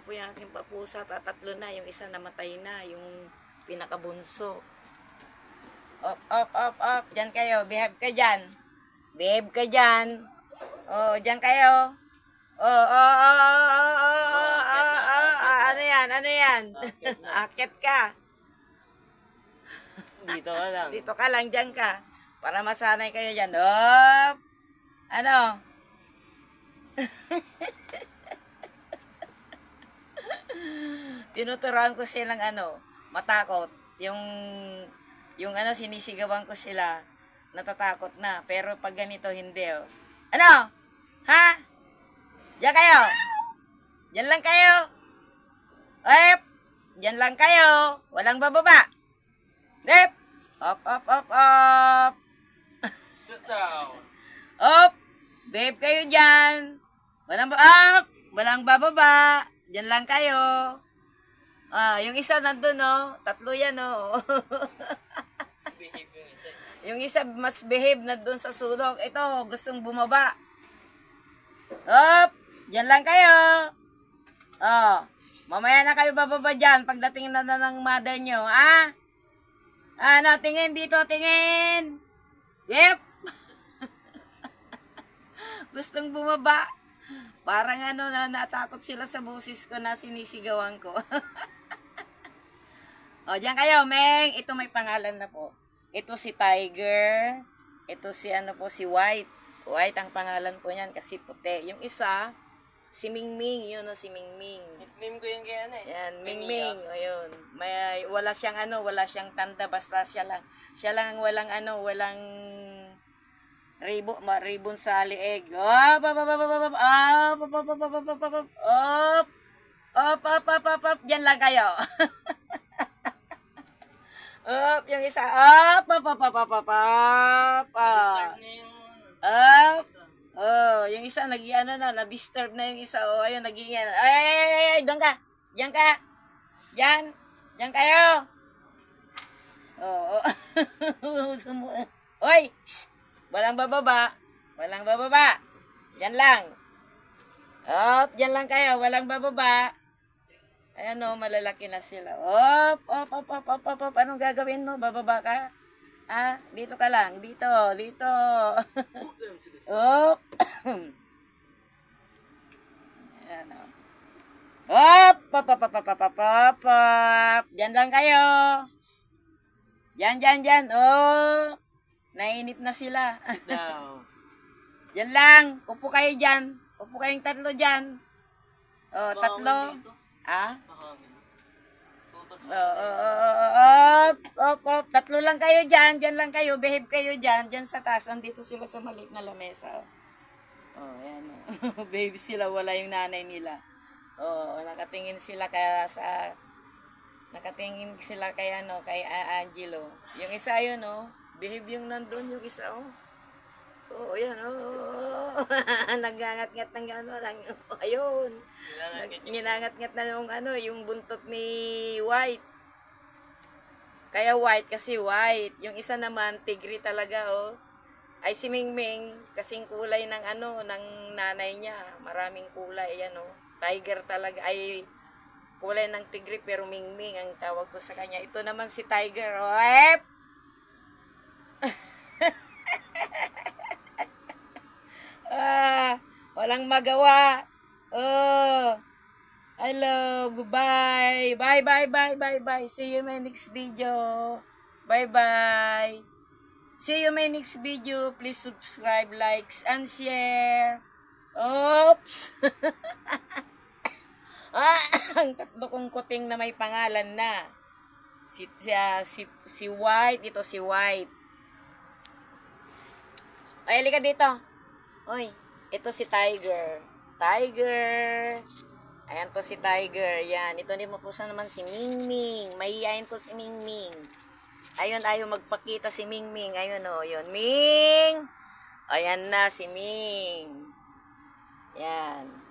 po yung aking papusa. Tatlo na. Yung isa namatay na. Yung pinakabunso. Up, up, up, up. Diyan kayo. Behave ka dyan. Behave ka dyan. Oh, diyan kayo. Oh, oh, oh, oh, oh, oh, oh, oh. Ano yan? Ano yan? Akit ka. Dito ka lang. Dito ka lang. Diyan ka. Para masanay kayo dyan. Up. Ano? Tinuturuan ko silang matakot. Yung sinisigawan ko sila, natatakot na. Pero pag ganito, hindi, oh. Ano? Ha? Diyan kayo? Diyan lang kayo? Ep! Diyan lang kayo. Walang bababa. Ep! Up, up, up, up. Sit down. Up! Babe kayo dyan. Up! Walang bababa. Diyan lang kayo. Yung isa nandun, oh. Tatlo yan, oh. Behave yung isa. Yung isa mas behave na doon sa sulok. Ito, gustong bumaba. Up! Diyan lang kayo. Mamaya na kayo bababa dyan pagdating na ng mother nyo. Ano, tingin dito, tingin. Yep. Gustong bumaba. Parang natakot sila sa boses ko na sinisigawan ko. Diyan kayo, Meng. Ito may pangalan na po. Ito si Tiger. Ito si si White. White ang pangalan po niyan kasi puti. Yung isa, si Mingming. Yun si Mingming. Nickname ko yun kaya Yan, Mingming. Ayun. Wala siyang tanda. Basta siya lang walang walang ribon sa lieg. Up, up, up, up, up, up, up, up, up, up, up, up, up, up, up, up, up, up, diyan lang kayo. Up, yung isa, up, up, up, up, up, up, up, Disturb na yung... up, yung isa, na-disturb na yung isa, ayun, nag-iyan, ay, doon ka, diyan ka, diyan kayo, oy, shh, walang bababa, diyan lang, up, diyan lang kayo, walang bababa. Ayan malalaki na sila. Op, op, op, op, op, op, op. Anong gagawin mo? Bababa ka? Dito ka lang. Dito. Op. Ayan o. Op, op, op, op, op, op, op, op, op. Diyan lang kayo. Diyan. Nainip na sila. Sit down. Diyan lang. Upo kayo dyan. Upo kayong tatlo dyan. Tatlo. Op. Tatlo lang kayo dyan. Diyan lang kayo. Behave kayo dyan. Diyan sa taas. Andito sila sa maliit na lamesa. Ayan. Baby sila. Wala yung nanay nila. Nakatingin sila kay Angelo. Yung isa yun, behave yung nandun yung isa, yan, nagangat-ngat ng ayun. Nilangat-ngat na yung buntot ni White. Kaya White kasi White. Yung isa naman, tigri talaga, ay si Mingming, kasing kulay ng ng nanay niya. Maraming kulay, yan, Tiger talaga, ay kulay ng tigri, pero Mingming ang tawag ko sa kanya. Ito naman si Tiger, walang magawa. Hello, goodbye. Bye. See you in my next video. Bye. See you in my next video. Please subscribe, likes, and share. Oops. Ang tatlo kong kuting na may pangalan na. Si White, ito si White. Ay, halika dito. Oy, ito si Tiger. Ayan po si Tiger. Yan. Ito din mo po naman si Mingming. Mahihayin po si Mingming. Ayun, ayaw magpakita si Mingming. Ayun yun. Ming! Ayan na si Ming. Yan.